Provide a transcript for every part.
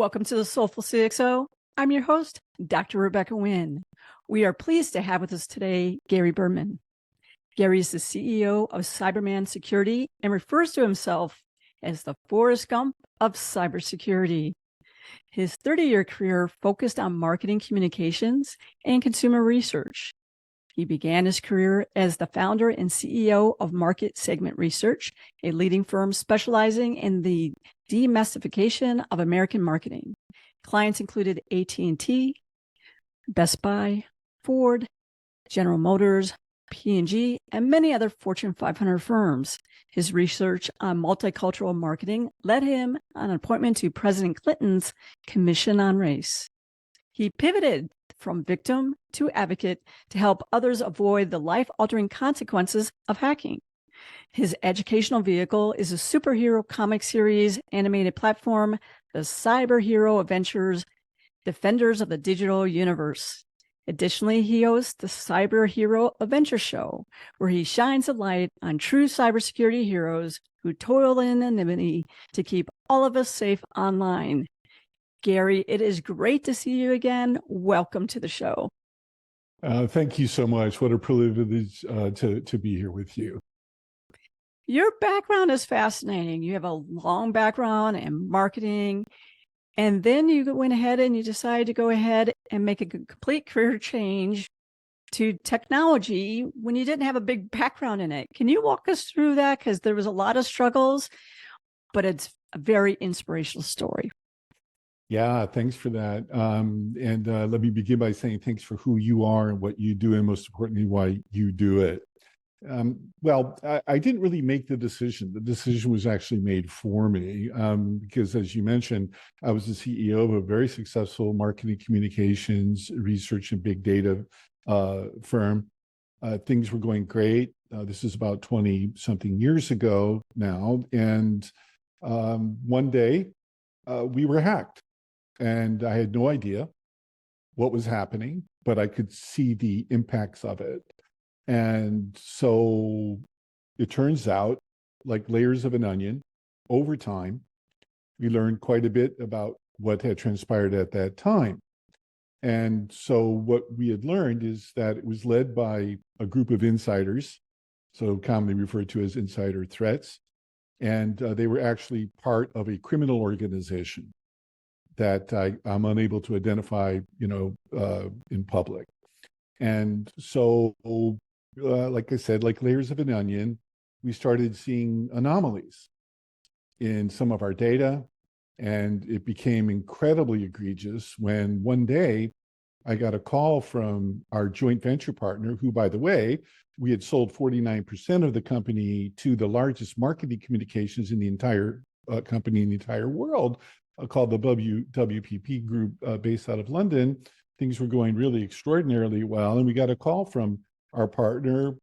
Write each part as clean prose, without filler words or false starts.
Welcome to the Soulful CXO. I'm your host, Dr. Rebecca Wynn. We are pleased to have with us today Gary Berman. Gary is the CEO of Cyberman Security and refers to himself as the Forrest Gump of cybersecurity. His 30-year career focused on marketing communications and consumer research. He began his career as the founder and CEO of Market Segment Research, a leading firm specializing in the demystification of American marketing. Clients included AT&T, Best Buy, Ford, General Motors, P&G, and many other Fortune 500 firms. His research on multicultural marketing led him on an appointment to President Clinton's Commission on Race. He pivoted from victim to advocate to help others avoid the life-altering consequences of hacking. His educational vehicle is a superhero comic series animated platform, the Cyberhero Adventures, Defenders of the Digital Universe. Additionally, he hosts the Cyberhero Adventure Show, where he shines a light on true cybersecurity heroes who toil in anonymity to keep all of us safe online. Gary, it is great to see you again. Welcome to the show. Thank you so much. What a privilege to be here with you. Your background is fascinating. You have a long background in marketing, and then you went ahead and you decided to go ahead and make a complete career change to technology when you didn't have a big background in it. Can you walk us through that? Because there was a lot of struggles, but it's a very inspirational story. Yeah, thanks for that. Let me begin by saying thanks for who you are and what you do, and most importantly, why you do it. I didn't really make the decision. The decision was actually made for me because, as you mentioned, I was the CEO of a very successful marketing communications, research, and big data firm. Things were going great. This is about 20-something years ago now. And one day, we were hacked. And I had no idea what was happening, but I could see the impacts of it. And so it turns out, like layers of an onion, over time, we learned quite a bit about what had transpired at that time. And so what we had learned is that it was led by a group of insiders, so commonly referred to as insider threats. And they were actually part of a criminal organization that I'm unable to identify, in public. And so, like I said, like layers of an onion, we started seeing anomalies in some of our data, and it became incredibly egregious when one day I got a call from our joint venture partner, who, by the way, we had sold 49% of the company to the largest marketing communications in the entire company in the entire world, called the WPP Group, based out of London. Things were going really extraordinarily well. And we got a call from our partner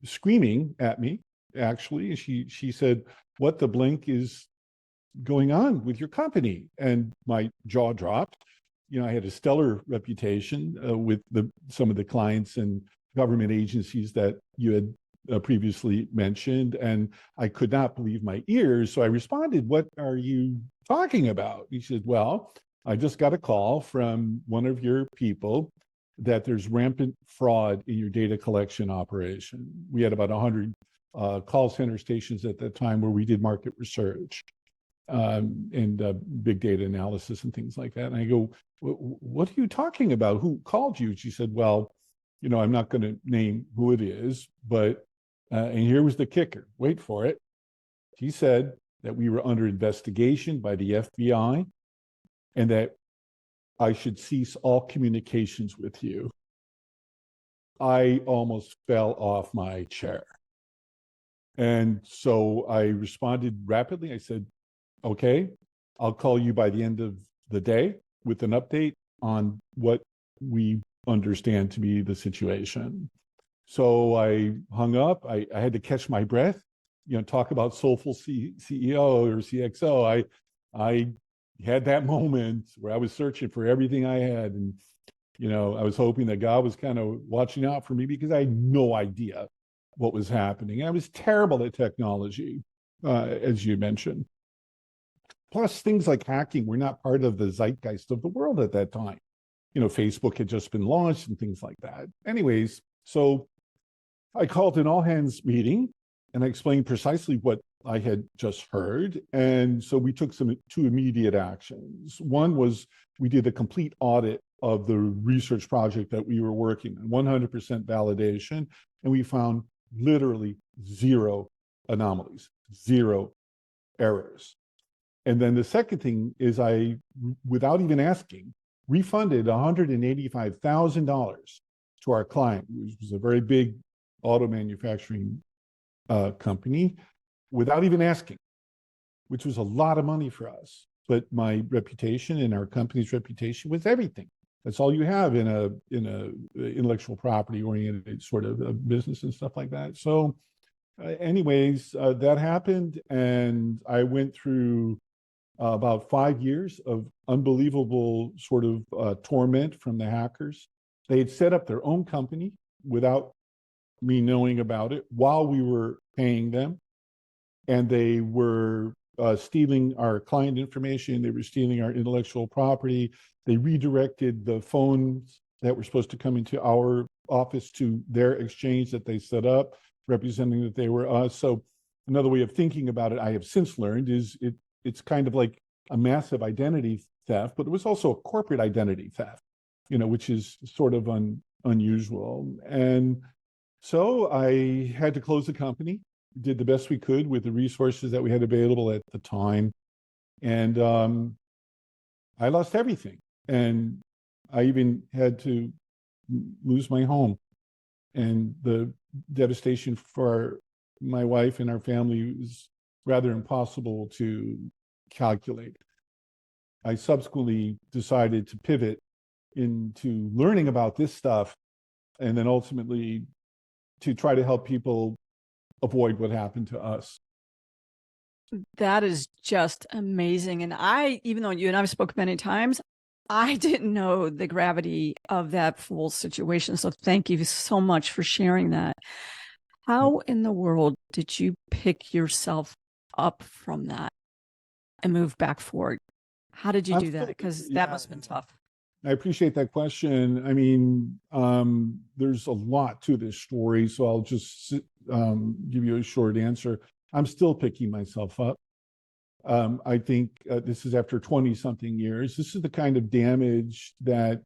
screaming at me, actually. She said, "What the blink is going on with your company?" And my jaw dropped. I had a stellar reputation with some of the clients and government agencies that you had previously mentioned, and I could not believe my ears. So I responded, "What are you talking about?" He said, "Well, I just got a call from one of your people that there's rampant fraud in your data collection operation." We had about 100 call center stations at that time where we did market research and big data analysis and things like that. And I go, "What are you talking about? Who called you?" She said, "Well, I'm not going to name who it is, but and here was the kicker. Wait for it. He said that we were under investigation by the FBI and that I should cease all communications with you." I almost fell off my chair. And so I responded rapidly. I said, "Okay, I'll call you by the end of the day with an update on what we understand to be the situation." So I hung up. I had to catch my breath, talk about Soulful CEO or CXO. I had that moment where I was searching for everything I had. And, I was hoping that God was kind of watching out for me because I had no idea what was happening. I was terrible at technology, as you mentioned. Plus, things like hacking were not part of the zeitgeist of the world at that time. Facebook had just been launched and things like that. Anyways, so I called an all hands meeting and I explained precisely what I had just heard. And so we took two immediate actions. One was we did a complete audit of the research project that we were working on, 100% validation. And we found literally zero anomalies, zero errors. And then the second thing is I, without even asking, refunded $185,000 to our client, which was a very big auto manufacturing company, without even asking, which was a lot of money for us. But my reputation and our company's reputation was everything. That's all you have in a intellectual property oriented sort of a business and stuff like that. So, anyways, that happened, and I went through about 5 years of unbelievable sort of torment from the hackers. They had set up their own company without me knowing about it while we were paying them. And they were stealing our client information. They were stealing our intellectual property. They redirected the phones that were supposed to come into our office to their exchange that they set up, representing that they were us. So another way of thinking about it, I have since learned, is it's kind of like a massive identity theft, but it was also a corporate identity theft, which is sort of unusual. And so I had to close the company, did the best we could with the resources that we had available at the time. And I lost everything. And I even had to lose my home. And the devastation for my wife and our family was rather impossible to calculate. I subsequently decided to pivot into learning about this stuff and then ultimately to try to help people avoid what happened to us. That is just amazing. And even though you and I've spoken many times, I didn't know the gravity of that full situation. So thank you so much for sharing that. How in the world did you pick yourself up from that and move back forward? How did you do that? Because that must have been tough. I appreciate that question. I mean, there's a lot to this story, so I'll just give you a short answer. I'm still picking myself up. I think this is after 20-something years. This is the kind of damage that,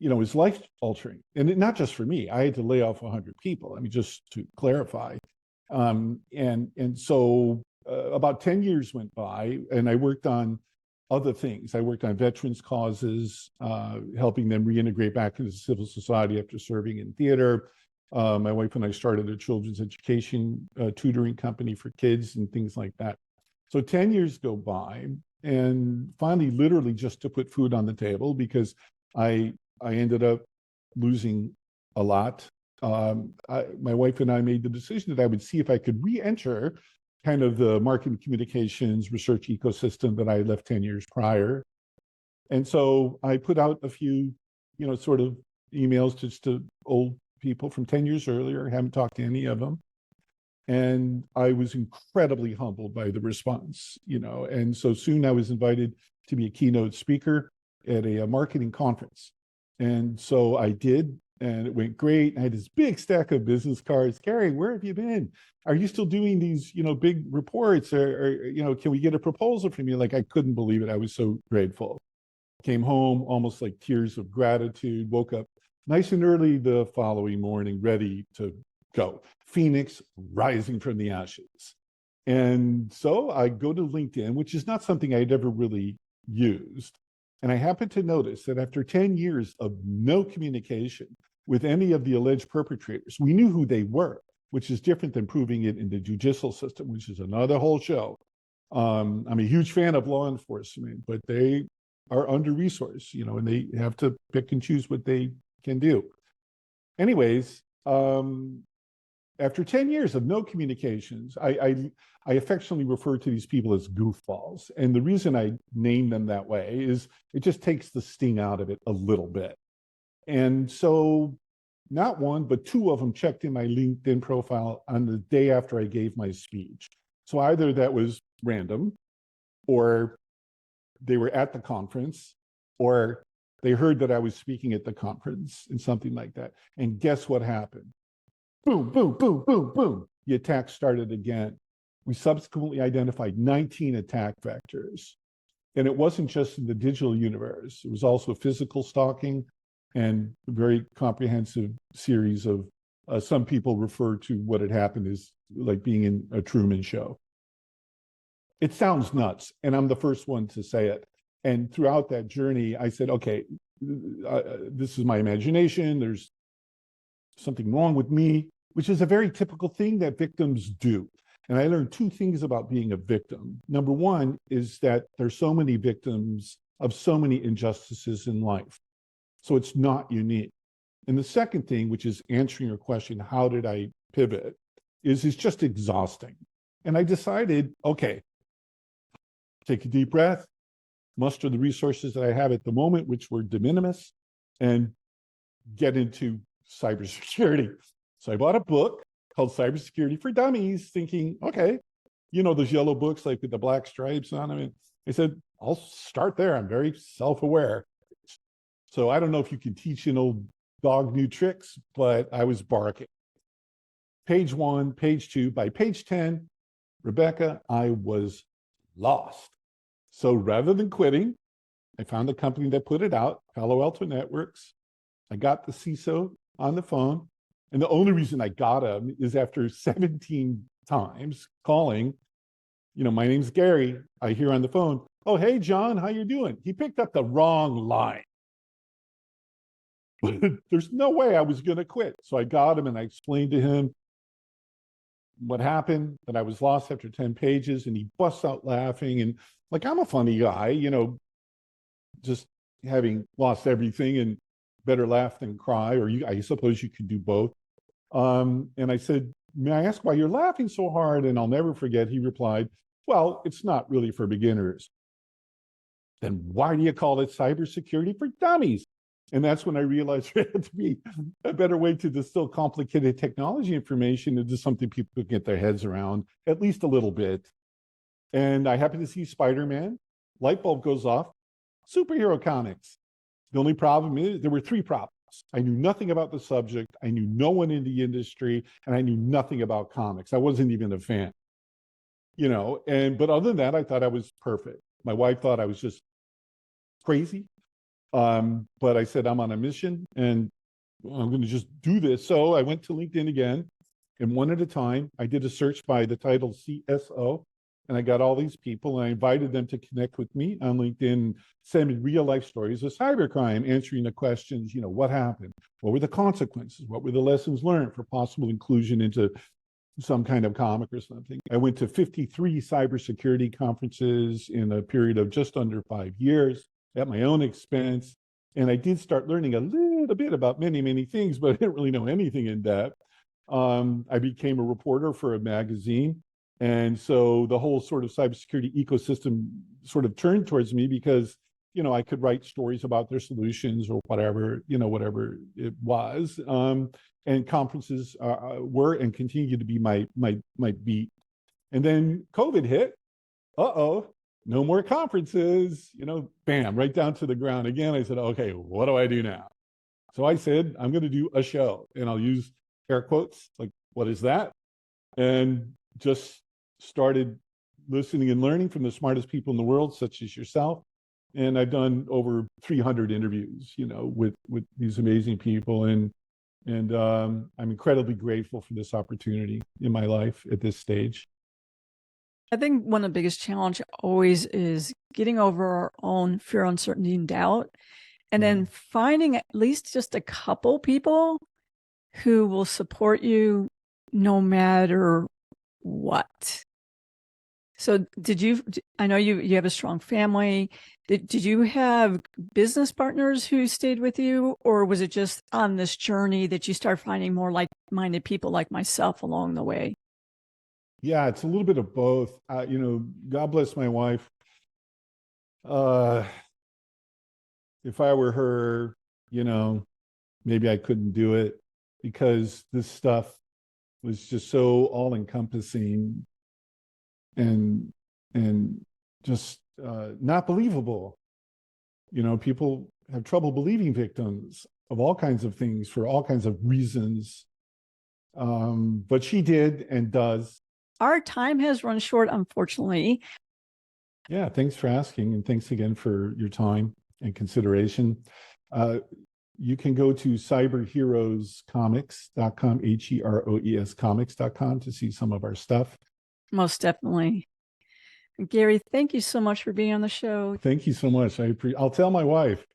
is life-altering. And not just for me. I had to lay off 100 people. I mean, just to clarify. And so about 10 years went by, and I worked on other things. I worked on veterans' causes, helping them reintegrate back into civil society after serving in theater. My wife and I started a children's education tutoring company for kids and things like that. So 10 years go by, and finally, literally just to put food on the table, because I ended up losing a lot. My wife and I made the decision that I would see if I could re-enter kind of the marketing communications research ecosystem that I left 10 years prior. And so I put out a few, sort of emails just to old people from 10 years earlier. Haven't talked to any of them. And I was incredibly humbled by the response, and so soon I was invited to be a keynote speaker at a marketing conference. And so I did, and it went great. I had this big stack of business cards. Gary, where have you been? Are you still doing these, big reports? Or can we get a proposal from you? Like, I couldn't believe it. I was so grateful. Came home, almost like tears of gratitude, woke up nice and early the following morning, ready to go. Phoenix rising from the ashes. And so I go to LinkedIn, which is not something I'd ever really used. And I happened to notice that after 10 years of no communication with any of the alleged perpetrators, we knew who they were, which is different than proving it in the judicial system, which is another whole show. I'm a huge fan of law enforcement, but they are under-resourced, and they have to pick and choose what they can do. Anyways, after 10 years of no communications, I affectionately refer to these people as goofballs. And the reason I name them that way is it just takes the sting out of it a little bit. And so not one, but two of them checked in my LinkedIn profile on the day after I gave my speech. So either that was random, or they were at the conference, or they heard that I was speaking at the conference and something like that. And guess what happened? Boom, boom, boom, boom, boom. The attack started again. We subsequently identified 19 attack vectors. And it wasn't just in the digital universe. It was also physical stalking and a very comprehensive series of, some people refer to what had happened as like being in a Truman Show. It sounds nuts, and I'm the first one to say it. And throughout that journey, I said, okay, this is my imagination. There's something wrong with me, which is a very typical thing that victims do. And I learned two things about being a victim. Number one is that there's so many victims of so many injustices in life. So it's not unique. And the second thing, which is answering your question, how did I pivot, is it's just exhausting. And I decided, okay, take a deep breath, muster the resources that I have at the moment, which were de minimis, and get into cybersecurity. So I bought a book called Cybersecurity for Dummies, thinking, okay, you know, those yellow books like with the black stripes on them. And I said, I'll start there. I'm very self-aware. So I don't know if you can teach an old dog new tricks, but I was barking. Page 1, page 2, by page 10, Rebecca, I was lost. So rather than quitting, I found the company that put it out, Palo Alto Networks. I got the CISO on the phone. And the only reason I got him is after 17 times calling, you know, my name's Gary. I hear on the phone, oh, hey, John, how you doing? He picked up the wrong line. There's no way I was going to quit. So I got him and I explained to him what happened, that I was lost after 10 pages, and he busts out laughing. And like, I'm a funny guy, you know, just having lost everything, and better laugh than cry, or I suppose you could do both. And I said, may I ask why you're laughing so hard? And I'll never forget, he replied, well, it's not really for beginners. Then why do you call it cybersecurity for dummies? And that's when I realized there had to be a better way to distill complicated technology information into something people could get their heads around, at least a little bit. And I happened to see Spider-Man, light bulb goes off, superhero comics. The only problem is there were three problems. I knew nothing about the subject. I knew no one in the industry, and I knew nothing about comics. I wasn't even a fan, you know, but other than that, I thought I was perfect. My wife thought I was just crazy. But I said, I'm on a mission and I'm going to just do this. So I went to LinkedIn again, and one at a time, I did a search by the title CSO, and I got all these people, and I invited them to connect with me on LinkedIn, send me real life stories of cybercrime, answering the questions, you know, what happened? What were the consequences? What were the lessons learned for possible inclusion into some kind of comic or something? I went to 53 cybersecurity conferences in a period of just under 5 years at my own expense. And I did start learning a little bit about many, many things, but I didn't really know anything in depth. I became a reporter for a magazine. And so the whole sort of cybersecurity ecosystem sort of turned towards me because, you know, I could write stories about their solutions or whatever, you know, whatever it was. And conferences were and continue to be my beat. And then COVID hit. Uh-oh, no more conferences, you know, bam, right down to the ground again. I said, okay, what do I do now? So I said, I'm going to do a show, and I'll use air quotes, like, what is that? And just started listening and learning from the smartest people in the world, such as yourself. And I've done over 300 interviews, you know, with these amazing people. And I'm incredibly grateful for this opportunity in my life at this stage. I think one of the biggest challenge always is getting over our own fear, uncertainty, and doubt, and then finding at least just a couple people who will support you no matter what. So I know you have a strong family. Did you have business partners who stayed with you, or was it just on this journey that you start finding more like-minded people like myself along the way? Yeah, it's a little bit of both. You know, God bless my wife. If I were her, you know, maybe I couldn't do it because this stuff was just so all-encompassing. and just not believable. People have trouble believing victims of all kinds of things for all kinds of reasons. But she did and does. Our time has run short, unfortunately. Yeah, thanks for asking. And thanks again for your time and consideration. You can go to cyberheroescomics.com, HEROES comics.com to see some of our stuff. Most definitely. Gary, thank you so much for being on the show. Thank you so much. I'll tell my wife.